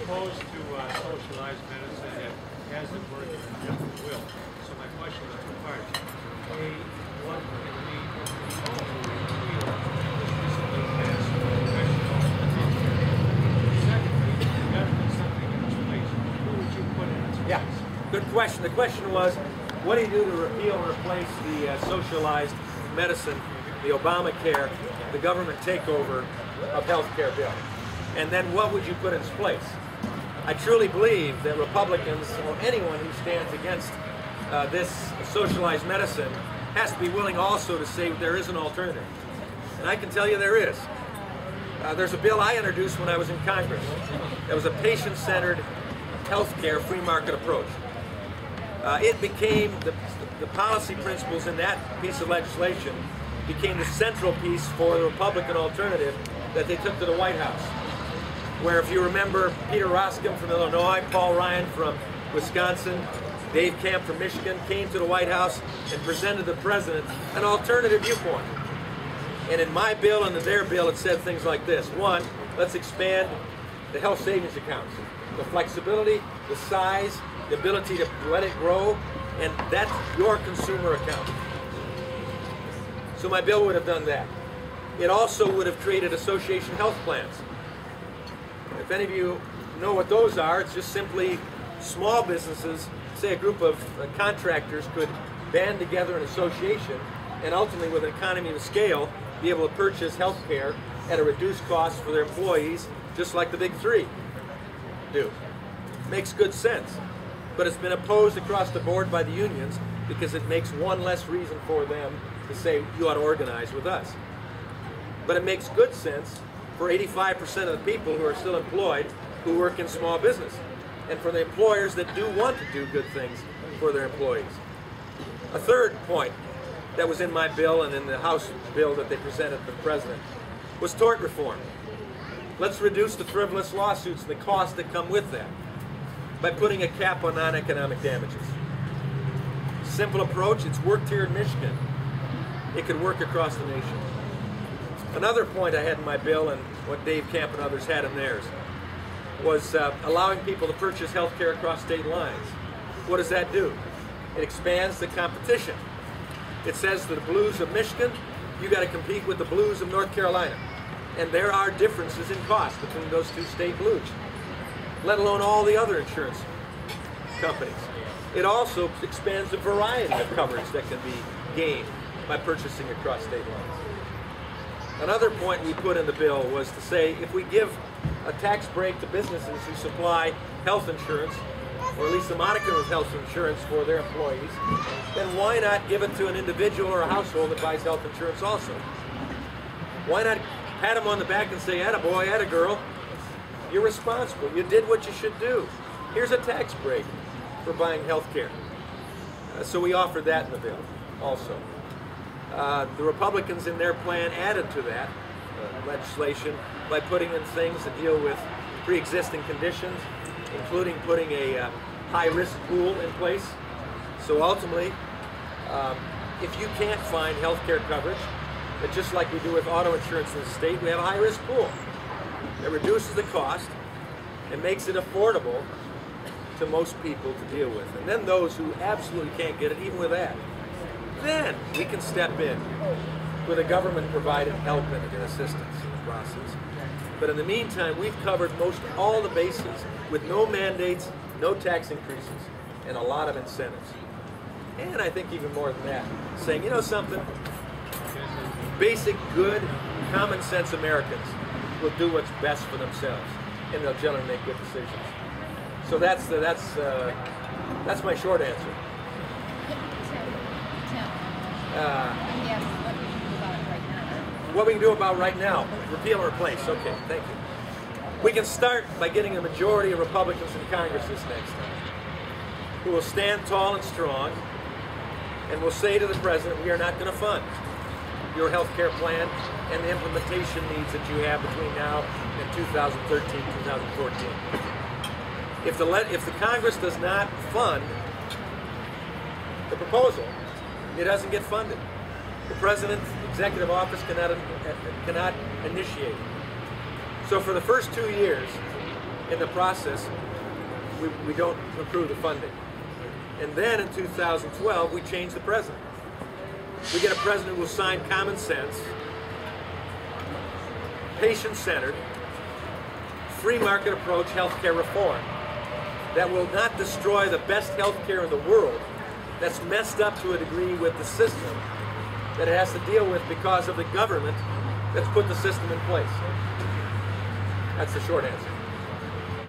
opposed to socialized medicine that hasn't worked in the will. So my question is two parts. A, what can we repeal this recently passed congressional healthcare? Secondly, the government something in its place. Who would you put in its place? Yeah, good question. The question was, what do you do to repeal and replace the socialized medicine, the Obamacare, the government takeover of healthcare bill? And then what would you put in its place? I truly believe that Republicans, or anyone who stands against this socialized medicine, has to be willing also to say there is an alternative. And I can tell you there is. There's a bill I introduced when I was in Congress. That was a patient-centered healthcare free market approach. It became, the policy principles in that piece of legislation became the central piece for the Republican alternative that they took to the White House. Where, if you remember, Peter Roskam from Illinois, Paul Ryan from Wisconsin, Dave Camp from Michigan came to the White House and presented the president an alternative viewpoint. And in my bill and in their bill, it said things like this. One, let's expand the health savings accounts. The flexibility, the size, the ability to let it grow, and that's your consumer account. So my bill would have done that. It also would have created association health plans. If any of you know what those are, it's just simply small businesses, say a group of contractors could band together an association and ultimately, with an economy of scale, be able to purchase health care at a reduced cost for their employees, just like the big three do. Makes good sense. But it's been opposed across the board by the unions because it makes one less reason for them to say you ought to organize with us. But it makes good sense for 85% of the people who are still employed who work in small business, and for the employers that do want to do good things for their employees. A third point that was in my bill and in the House bill that they presented to the President was tort reform. Let's reduce the frivolous lawsuits and the costs that come with that by putting a cap on non-economic damages. Simple approach, it's worked here in Michigan. It could work across the nation. Another point I had in my bill, and what Dave Camp and others had in theirs, was allowing people to purchase health care across state lines. What does that do? It expands the competition. It says to the Blues of Michigan, you got to compete with the Blues of North Carolina. And there are differences in cost between those two state Blues, let alone all the other insurance companies. It also expands the variety of coverage that can be gained by purchasing across state lines. Another point we put in the bill was to say if we give a tax break to businesses who supply health insurance, or at least a modicum of health insurance for their employees, then why not give it to an individual or a household that buys health insurance also? Why not pat them on the back and say, attaboy, attagirl, you're responsible, you did what you should do. Here's a tax break for buying health care. So we offered that in the bill also. The Republicans in their plan added to that legislation by putting in things that deal with pre-existing conditions, including putting a high-risk pool in place. So ultimately, if you can't find health care coverage, but just like we do with auto insurance in the state, we have a high-risk pool that reduces the cost and makes it affordable to most people to deal with. And then those who absolutely can't get it, even with that, then we can step in with a government-provided help and assistance in the process. But in the meantime, we've covered most all the bases with no mandates, no tax increases, and a lot of incentives. And I think even more than that, saying, you know something, basic, good, common sense Americans will do what's best for themselves, and they'll generally make good decisions. So that's my short answer. What we can do about right now? Repeal and replace. Okay, thank you. We can start by getting a majority of Republicans in Congress this next time, who will stand tall and strong and will say to the President, we are not going to fund your health care plan and the implementation needs that you have between now and 2013, 2014. If the Congress does not fund the proposal, it doesn't get funded. The President's executive office cannot initiate it. So for the first 2 years, In the process, we don't improve the funding. And then in 2012, we change the president. We get a president who will sign common sense, patient-centered, free market approach healthcare reform that will not destroy the best healthcare in the world, that's messed up to a degree with the system that it has to deal with because of the government that's put the system in place. That's the short answer.